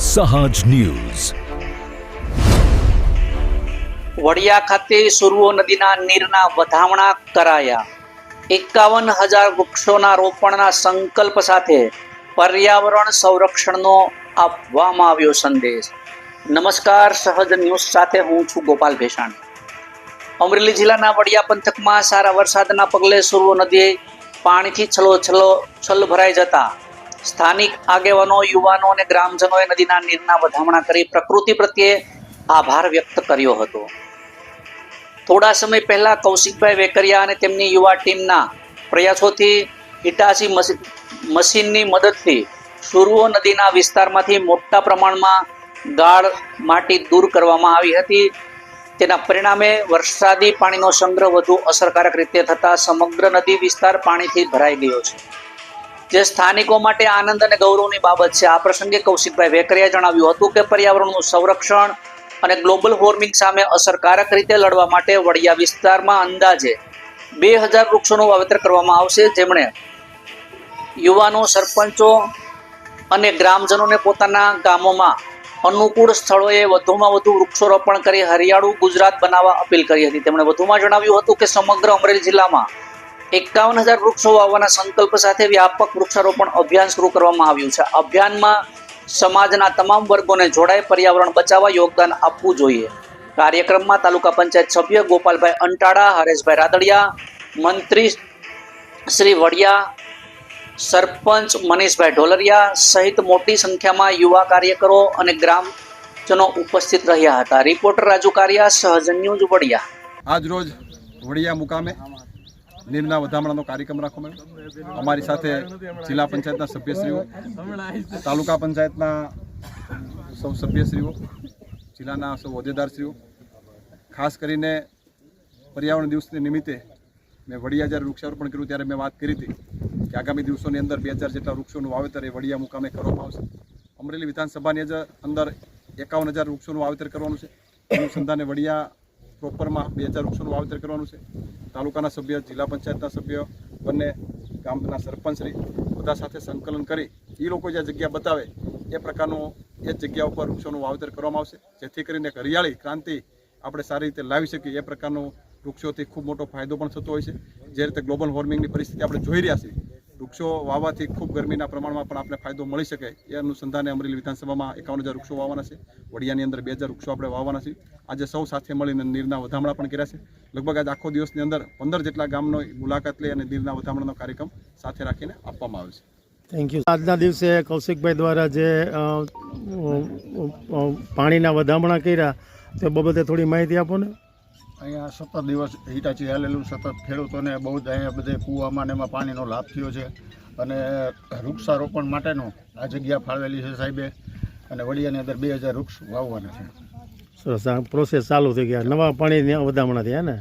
સહજ ન્યૂઝ વડિયા ખાતે સુરવો નદીના નીરના વધામણા કરાયા। 51,000 વૃક્ષોના રોપણના સંકલ્પ સાથે પર્યાવરણ સંરક્ષણનો આપવામાં આવ્યો સંદેશ। નમસ્કાર, સહજ ન્યૂઝ સાથે હું છું ગોપાલ ભેસાણી। અમરેલી જિલ્લાના વડિયા પંથકમાં સારા વરસાદના પગલે સુરવો નદી પાણીથી છલોછલ ભરાઈ જતા સ્થાનિક આગેવાનો, યુવાનો અને ગ્રામજનોએ નદીના નીરના વધામણા કરી પ્રકૃતિ પ્રત્યે આભાર વ્યક્ત કર્યો હતો। થોડા સમય પહેલા કૌશિકભાઈ વેકરિયા અને તેમની યુવા ટીમના પ્રયાસોથી હિટાચી મશીનની મદદથી સુરવો નદીના વિસ્તારમાંથી મોટા પ્રમાણમાં ગાળ માટી દૂર કરવામાં આવી હતી। તેના પરિણામે વરસાદી પાણીનો સંગ્રહ વધુ અસરકારક રીતે થતા સમગ્ર નદી વિસ્તાર પાણીથી ભરાઈ ગયો છે, જે સ્થાનિકો માટે આનંદ અને ગૌરવની બાબત છે। આ પ્રસંગે કૌશિકભાઈ વેકરિયાએ જણાવ્યું હતું કે પર્યાવરણનું સંરક્ષણ અને ગ્લોબલ વોર્મિંગ સામે અસરકારક રીતે લડવા માટે વડિયા વિસ્તારમાં અંદાજે 2,000 વૃક્ષોનું વાવેતર કરવામાં આવશે, જેમણે યુવાનો, સરપંચો અને ગ્રામજનોને પોતાના ગામોમાં અનુકૂળ સ્થળોએ વધુમાં વધુ વૃક્ષારોપણ કરી હરિયાળું ગુજરાત બનાવવા અપીલ કરી હતી। તેમણે વધુમાં જણાવ્યું હતું કે સમગ્ર અમરેલી જિલ્લામાં 51,000 વૃક્ષો વાવવાના સંકલ્પ સાથે વ્યાપક વૃક્ષારોપણ અભિયાન શરૂ કરવામાં આવ્યું છે। અભિયાનમાં સમાજના તમામ વર્ગોને જોડાઈ પર્યાવરણ બચાવવા યોગદાન આપવું જોઈએ। કાર્યક્રમમાં તાલુકા પંચાયત સભ્ય ગોપાલભાઈ અંટાળા, હરેશભાઈ રાદડિયા, મંત્રી શ્રી વડિયા, સરપંચ મનીષભાઈ ઢોલરિયા સહિત મોટી સંખ્યામાં યુવા કાર્યકરો અને ગ્રામજનો ઉપસ્થિત રહ્યા હતા। રિપોર્ટર રાજુ કારિયા, સહજ ન્યૂઝ વડિયા। આજ રોજ વડિયા મુકામે નીરના વધામણાનો કાર્યક્રમ રાખવામાં આવ્યો। અમારી સાથે જિલ્લા પંચાયતના સભ્યશ્રીઓ, તાલુકા પંચાયતના સૌ સભ્યશ્રીઓ, જિલ્લાના સૌ હોદ્દેદારશ્રીઓ, ખાસ કરીને પર્યાવરણ દિવસને નિમિત્તે મેં વડિયા જ્યારે વૃક્ષારોપણ કર્યું ત્યારે મેં વાત કરી હતી કે આગામી દિવસોની અંદર 2,000 જેટલા વૃક્ષોનું વાવેતર એ વડિયા મુકામે કરવામાં આવશે। અમરેલી વિધાનસભાની અંદર 51,000 વૃક્ષોનું વાવેતર કરવાનું છે। અનુસંધાને વડિયા પ્રોપરમાં 2,000 વૃક્ષોનું વાવેતર કરવાનું છે। તાલુકાના સભ્ય, જિલ્લા પંચાયતના સભ્ય, બંને ગામના સરપંચશ્રી બધા સાથે સંકલન કરી એ લોકો જે જગ્યા બતાવે એ પ્રકારનું એ જગ્યા ઉપર વૃક્ષોનું વાવેતર કરવામાં આવશે, જેથી કરીને એક હરિયાળી ક્રાંતિ આપણે સારી રીતે લાવી શકીએ। એ પ્રકારનું વૃક્ષોથી ખૂબ મોટો ફાયદો પણ થતો હોય છે। જે રીતે ગ્લોબલ વોર્મિંગની પરિસ્થિતિ આપણે જોઈ રહ્યા છીએ, વૃક્ષો વાવવાથી ખૂબ ગરમીના પ્રમાણમાં પણ આપણે ફાયદો મળી શકે એ અનુસંધાને અમરેલી વિધાનસભામાં 51,000 વૃક્ષો વાવવાના છે। વડિયાની અંદર 2,000 વૃક્ષો આપણે વાવવાના છે। આજે સૌ સાથે મળીને નીરના વધામણા પણ કર્યા છે। લગભગ આજ આખો દિવસની અંદર 15 જેટલા ગામનો મુલાકાત લઈ અને નીરના વધામણાનો કાર્યક્રમ સાથે રાખીને આપવામાં આવે છે। Thank you. આજના દિવસે કૌશિકભાઈ દ્વારા જે પાણીના વધામણા કર્યા તે બાબતે થોડી માહિતી આપો ને। અહીંયા 17 દિવસ હિટાચી હાલેલું, સતત ખેડૂતોને બહુ જ અહીંયા બધે કૂવામાં ને એમાં પાણીનો લાભ થયો છે અને વૃક્ષારોપણ માટેનો આ જગ્યા ફાળવેલી છે સાહેબે, અને વડિયાની અંદર 2,000 વૃક્ષ વાવવાના છે। સરસ, આ પ્રોસેસ ચાલુ થઈ ગયા, નવા પાણીની વધામણા થયા ને?